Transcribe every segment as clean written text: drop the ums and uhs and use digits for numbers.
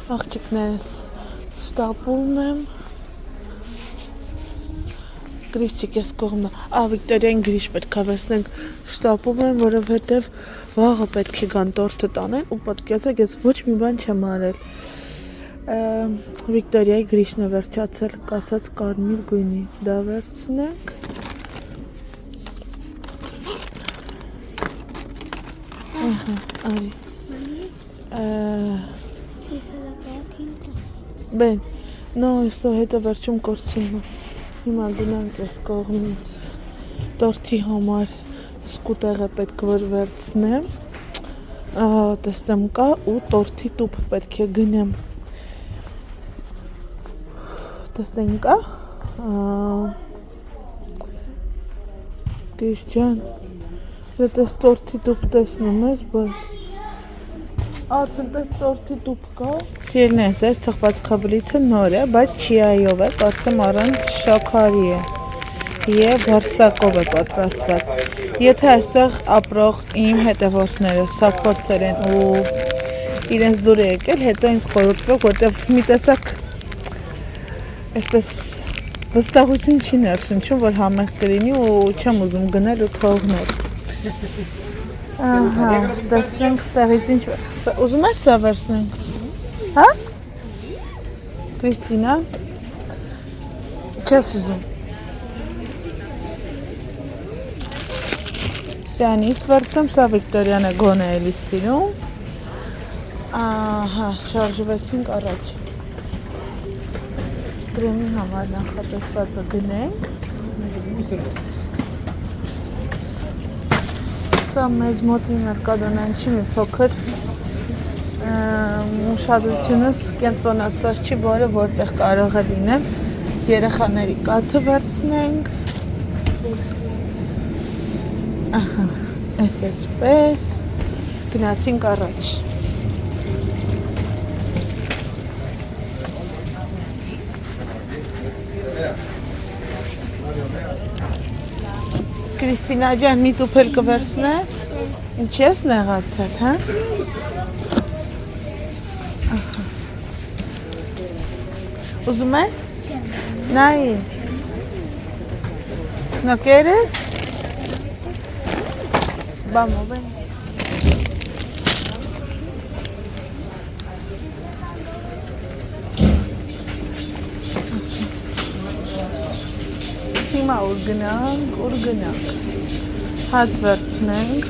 Աղջիկներս շտապում եմ Գրիչիկ ես կողմը Վիկտորիային գրիշ պետք է վերցնենք շտապում եմ, որովհետև վաղը պետք է գան տորթը տանեն ու պատկերացեք ես ոչ մի բան չեմ արել Վիկտորիայի գրիշն է վերջացել կասած կարմիր գույնի դա վերցնենք արի բեն նո սո հետը վերջում կորցին հիմա գնանք ես կողմից տորթի համար սկուտեղը պետք որ վերցնեմ տեսնեմ կա ու տորթի տուփ պետք է գնեմ տեսնենք կա Գրիշ ջան դες տորթի տուփ տեսնում ես բայց Արդեն տես տորթի տուփ կա Սիրնես այս թխվածքաբլիթը նոր է բայց չիայով է կարծեմ առանց շաքարի է Եվ բարձակով է պատրաստված Եթե այստեղ ապրող իմ հետևորդները սա փորձել են ու իրենց դուր է եկել հետո ինձ խորհուրդվեք որտեվ մի տեսակ այսպես վստահություն չի ներշնչում որ համեղ կլինի ու չեմ ուզում գնել ու թողնել Ահա, տեսնենք ստեղից ինչ ուզում ես սա վերցնենք, հա? Կրիստինա, չես ուզում Սյանից վերցնեմ, սա Վիկտորիան է գոնե էլի սիրում Ահա, շարժվեցինք առաջ Գրեմի համար նախատեսվածը գնենք Սա մեզ մոտի մերկադոնան չի մի փոքր ուշադրությունս կենտրոնացված չի որը որտեղ կարող է լինել երեխաների կաթը վերցնենք ահա այսպես գնացինք առաջ Կրիստինա ջան, մի տուփ էլ կվերցնես Ինչ ես նեղացել, հա? Ուզում ես? Նայի No quieres? Vamos, ven Հիմա ուր գնանք Հաց վերցնենք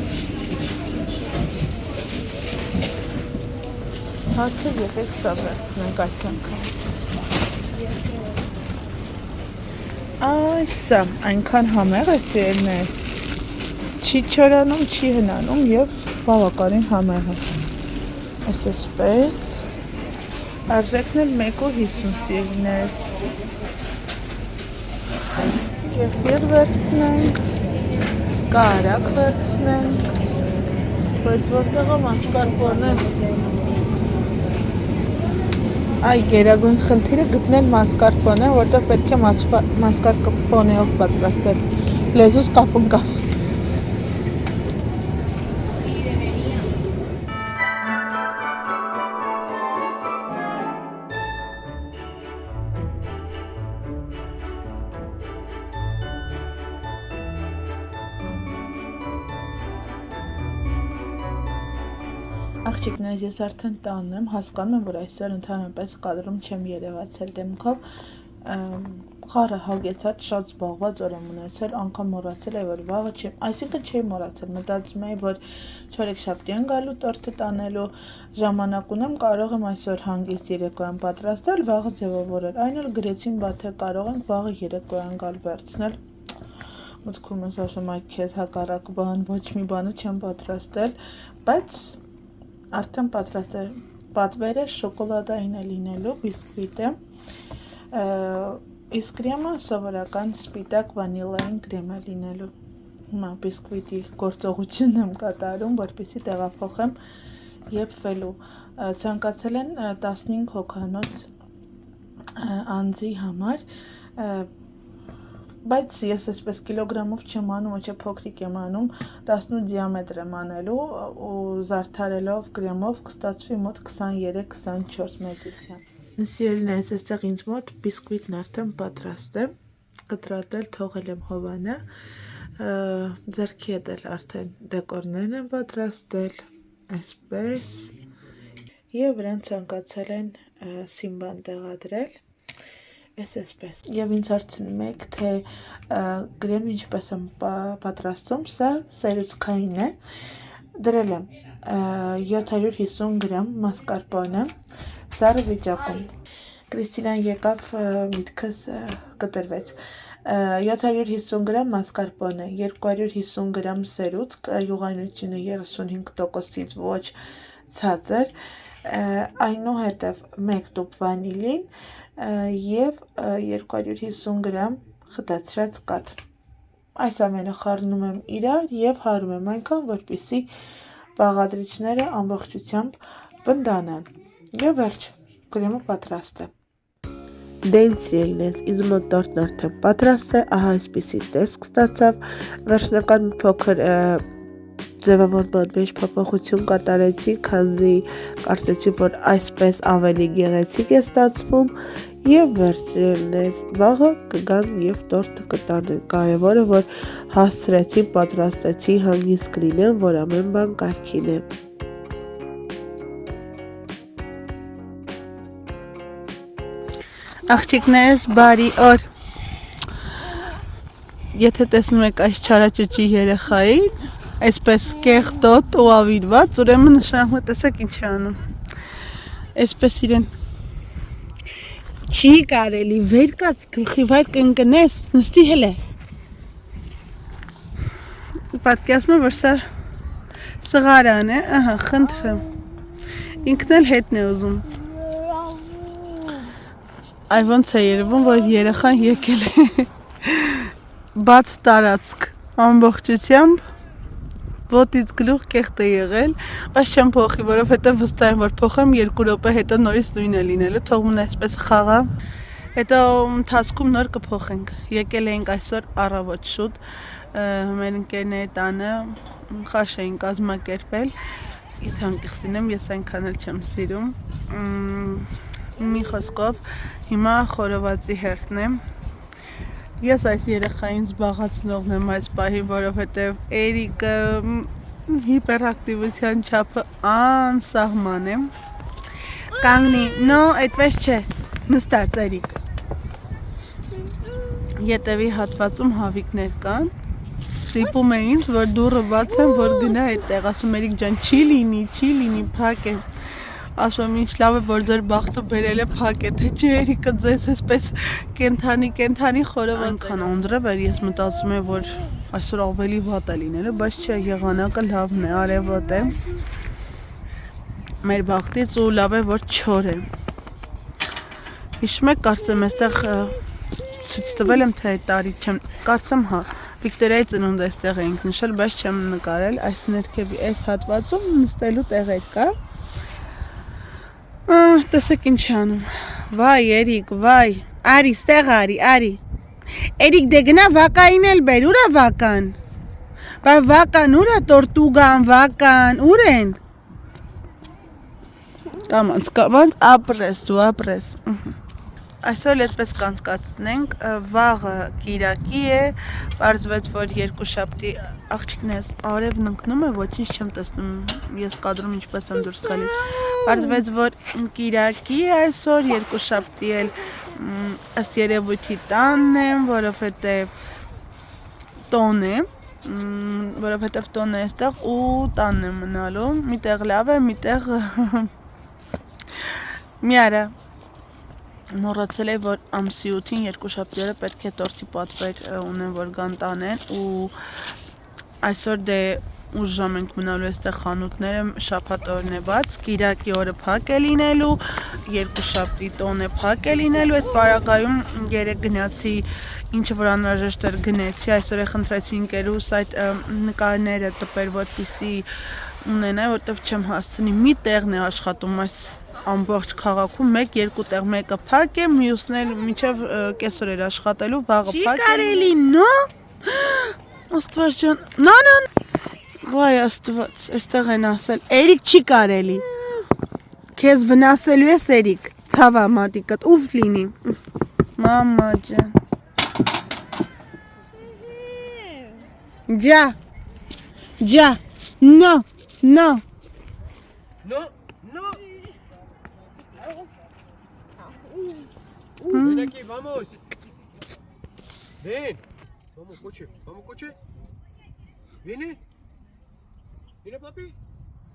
Հացը եկեք սա վերցնենք այս անգամ Սա այնքան համեղ է սիրելիներս Չի չորանում, չի հնանում և բավականին համեղ է Այսպես Արժեքն էլ 1.50 սիրելիներս Կեֆիր վերցնենք, կարակ վերցնենք, բայց որտեղով մաշկարպոն է Այ գերագույն խնդիրը գտնել մասկարպոնե, որտեղ պետք է մասկարպոնեով պատրաստել լեզուս կապնկավ Աղջիկներս ես արդեն տանն եմ, հասկանում եմ, որ այսօր ընդհանրապես կադրում չեմ երևացել դեմքով, խառը հագեցած, շատ զբաղված օր եմ ունեցել, անգամ մոռացել եմ, որ վաղը չեմ, այսինքն չէի մոռացել, մտածում էի, որ չորեքշաբթի են գալու տորթը տանելու ժամանակ ունեմ, կարող եմ այսօր հանգիստ երեկոյան պատրաստել, վաղը ձևավորել, այն էլ գրեցին, բա թե կարող ենք վաղը երեկոյան գալ վերցնել մտքում ես ասում այ քեզ հակառակ բան, ոչ մի բանը չեմ պատրաստել, բայց Արդեն պատրաստել պատվերը շոկոլադային է լինելու, բիսկվիտ է, իսկ կրեմը սովորական սպիտակ վանիլային կրեմ է լինելու, հիմա բիսկվիտի գործողությունն եմ կատարում, որպեսզի տեղափոխեմ և ֆելու, ցանկացել են 15 հոգանոց անձի համար, բայց ես այսպես կիլոգրամով չեմ անում, ոչ փոքրիկ եմ անում, 18 դիամետր եմ անելու ու զարդարելով գրեմով կստացվի մոտ 23-24 մետրության։ Սիրելիներս, այստեղ ինձ մոտ բիսկվիտն արդեն պատրաստ է, կտրատել թողել եմ հովանը, ձեռքի հետ էլ արդեն դեկորներն եմ պատրաստել, այսպես, և վրան ցանկացել են սիմբան տեղադրել, այսպես, և ինձ հարցնում եք, թե գրեմը ինչպես եմ պատրաստում, սա սերուցքային է, դրել եմ 750 գրամ մասկարպոնը, սառը վիճակում, Կրիստինան եկավ միտքս կտրվեց, 750 գրամ մասկարպոնը, 250 գրամ սերուցք, յուղայնությունը 35%-ից ոչ ցածր, այնուհետև 1 տուփ վանիլին և 250 գրամ խտացրած կաթ։ Այս ամենը խառնում եմ իրար և հարում եմ այնքան, որպեսզի բաղադրիչները ամբողջությամբ բնդանան։ Եվ վերջ, գրեմը պատրաստ է։ Դե ինձ սիրելիներս, ինձ մոտ տորտն արդեն պատրաստ է, ահա այսպիսի տեսք ստացավ, վերջնական մի փոքր ձևավորման մեջ փոփոխություն կատարեցի, քանզի կարծեցի, որ այսպես ավելի գեղեցիկ է ստացվում և վերջերս վաղը կգան և տորտը կտանեն, կարևորը, որ հասցրեցի, պատրաստեցի, հանգիստ կլինեմ, որ ամեն բան կարգին է։ Աղջիկներս, բարի օր։ Եթե տեսնում եք այս չարաճճի երեխային, այսպես կեղտոտ ու ավիրված, ուրեմն նշանակում է, տեսեք ինչ է անում։ Այսպես իրեն չի կարելի, վեր կաց, գլխի վայր կընկնես, նստի հելը։ Պատկերացնում եմ, որ սա սղարան է, ահա, խնդրեմ։ Ինքն էլ հետն է ուզում։ Այ ոնց է երևում, որ երեխան եկել է բաց տարածք, ամբողջությամբ ոտից գլուխ կեղտ է եղել, բայց չեմ փոխի, որովհետև վստահ եմ, որ փոխեմ 2 րոպե հետո նորից նույնն է լինելու, թող մնա այսպես խաղա, հետո ընթացքում նոր կփոխենք։ Եկել էինք այսօր առավոտ շուտ, մեր ընկերների տանը խաշ էին կազմակերպել, եթե անկեղծ լինեմ, ես այնքան էլ չեմ սիրում, մի խոսքով հիմա խորովածի հերթն եմ։ Ես այս երեխային զբաղացնողն եմ այս պահին, որովհետև Էրիկը հիպերակտիվության չափը անսահման է։ Կանգնի, նո, այդպես չէ, նստած Էրիկ։ Ետևի հատվածում հավիկներ կան, ստիպում է ինձ, որ դուռը բաց եմ, որ գնա այդտեղ, ասում Էրիկ ջան, չի լինի, փակ է։ Ասում եմ, ինչ լավ է, որ ձեր բախտը բերել է փակ է, թե չէ Էրիկը ձեզ այսպես կենթանի խորոված այնքան անդրև էր, ես մտածում եմ, որ այսօր ավելի վատ է լինելու, բայց չէ, եղանակը լավն է, արևոտ է մեր բախտից ու լավ է, որ չոր է։ Հիշում եք, կարծեմ, այստեղ ցույց տվել եմ, թե այդ տարի չեմ, կարծեմ, հա, Վիկտորիայի ծնունդը այստեղ էինք նշել, բայց չեմ նկարել, այս ներքևի այս հատվածում նստելու տեղեր կա։ Տեսեք ինչ անում, վայ Էրիկ, վայ, արի, ստեղ արի, Էրիկ դե գնա վակային էլ բեր, ուր է վական, բա վական ուր է, տորտուգան, վական, ուր են, կամանց, ապրես, այսօր այսպես կանցկացնենք, վաղը կիրակի է, պարզվեց, որ երկուշաբթի, աղջիկներս, արևն ընկնում է, ոչինչ չեմ տեսնում, ես կադրում ինչպես եմ դուրս գալիս, պարզվեց, որ կիրակի է այսօր, երկուշաբթի էլ ըստ երևույթի տանն եմ, որովհետև տոն է, այստեղ ու տանն եմ մնալու, միտեղ լավ է, միտեղ մի արա մոռացել է, որ ամսի 8-ին երկուշաբթի օրը պետք է տորտի պատվեր ունեն, որ գան տանեն ու այսօր դե ուշ ժամ ենք մնալու այստեղ խանութները, շաբաթ օրն է բաց, կիրակի օրը փակ է լինելու, երկուշաբթի տոն է փակ է լինելու, այդ պարագայում երեկ գնացի, ինչը որ անհրաժեշտ էր գնեցի, այսօր է խնդրեցի ընկերուս այդ նկարները տպեր, որպեսզի ունենա, որտեվ չեմ հասցնի, մի տեղն է աշխատում այս ամբողջ քաղաքում 1-2 տեղ մեկը փակ է, մյուսն էլ մինչև կեսօր էր աշխատելու, վաղը փակ է։ Չի կարելի, նո։ Աստված ջան, նո։ Վայ Աստված, այստեղ են ասել, Էրիկ չի կարելի։ Քեզ վնասելու ես Էրիկ, ցավա մատիկդ, ուֆ լինի։ Մամա ջան։ Ջա, no, no. Ven aquí, vamos. Ven. Vamos, coche. Viene. Viene, papi.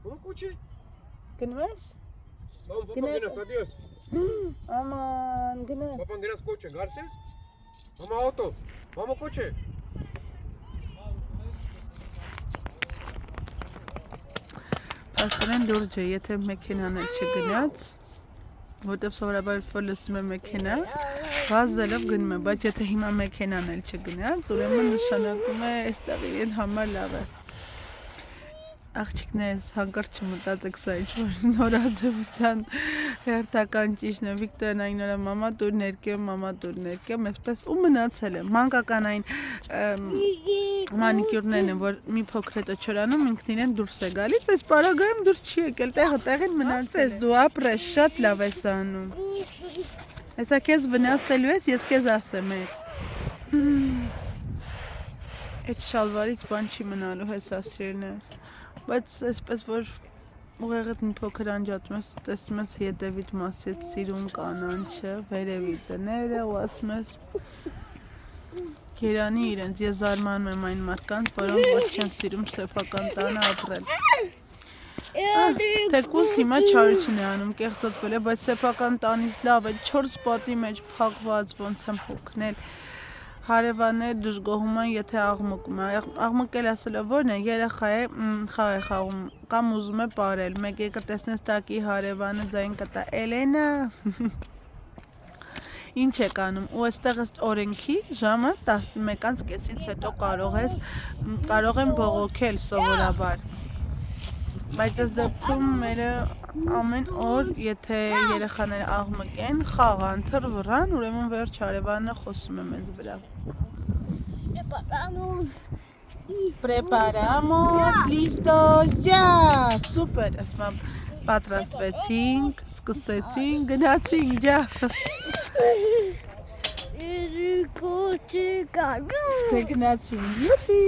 Vamos, coche. Gınmez? Vamos, papá, vienes, adiós. Aman, gınmez. Papá, vienes, coche, garces. Vamos, auto. Vamos, coche. Աստորեն լուրջ է, եթե մեքենան էլ չգնաց, որտև սովորաբար որ լսում է մեքենա, վազելով գնում է, բայց եթե հիմա մեքենան էլ չգնաց, ուրեմն նշանակում է այստեղ իրեն համար լավ է։ Աղջիկներս, հանկարծ չմտածեք սա ինչ-որ նորաձևության հերթական ճիշտն է, Վիկտորն այն օրը մամա դուր ներկեմ, այսպես ու մնացել է, մանկական այն մանիկյուրներն են, որ մի փոքր հետո չորանում, ինքն իրեն դուրս է գալիս, այս պարագայում դուրս չի եկել, տեղին մնացել, դու ապրես, շատ լավ ես անում, հեսա քեզ վնասելու ես, ես քեզ ասեմ այդ շալվարից բան չի մնալու հեսա սիրելիներս, բայց այսպես որ ուղեղդ մի փոքր անջատում ես, տեսնում ես հետևիդ մասից սիրուն կանանչը, վերևի տները ու ասում ես Երանի իրենց, ես զարմանում եմ այն մարդկանց, որոնք ոչ չեն սիրում սեփական տանը ապրել։ Թեկուզ հիմա չարություն է անում, կեղծոտվել է, բայց սեփական տանից լավ է 4 պատի մեջ փակված ոնց եմ հոգնել։ Հարևանները դժգոհում են, եթե աղմկում է։ Աղմկել ասելով որն է, երեխա է խաղ է խաղում կամ ուզում է պարել։ Մեկ եկը տեսնես տակի հարևանը ձայն կտա Էլենա։ Ինչ եք անում։ Ու այստեղ ըստ օրենքի ժամը 11:30-ից հետո կարող են բողոքել սովորաբար։ Բայց այս դեպքում մերը ամեն օր, եթե երեխաները աղմկեն, խաղան, թռվռան, ուրեմն վերջ հարևանը խոսում է մեզ վրա։ Preparamos, listo, ya, super, ասում պատրաստվեցինք, սկսեցինք, գնացինք, ջա։ Գնացինք, յուպի։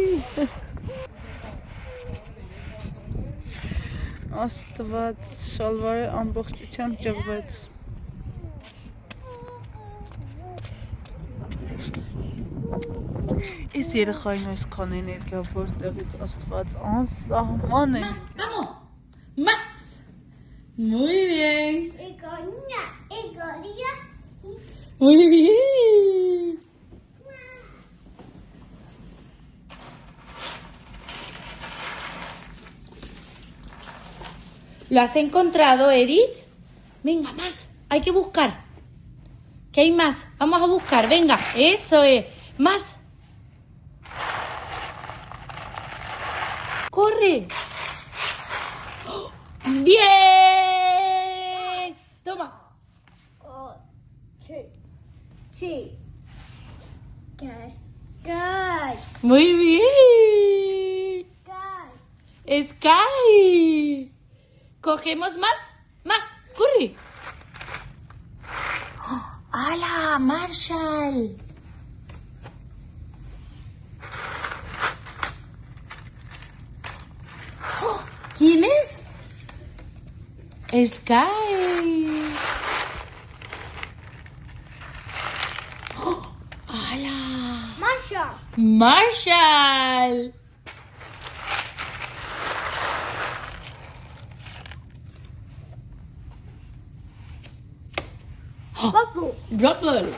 Աստված, շալվարը ամբողջությամբ ճղվեց։ Այս երեխային այսքան էներգիա որտեղից Աստված անսահման է։ Más. Muy bien. Muy bien. ¿Lo has encontrado, Eric? Venga, más. Hay que buscar. ¿Qué hay más? Vamos a buscar. Venga, eso es. Más. Corre. Bien. Toma. Sí. Muy bien. Sky. ¿Cogemos más? Más. Corre. ¡Hala, Marshall! ¿Quién es? Sky. ¡Hala! Marshall. Rubble.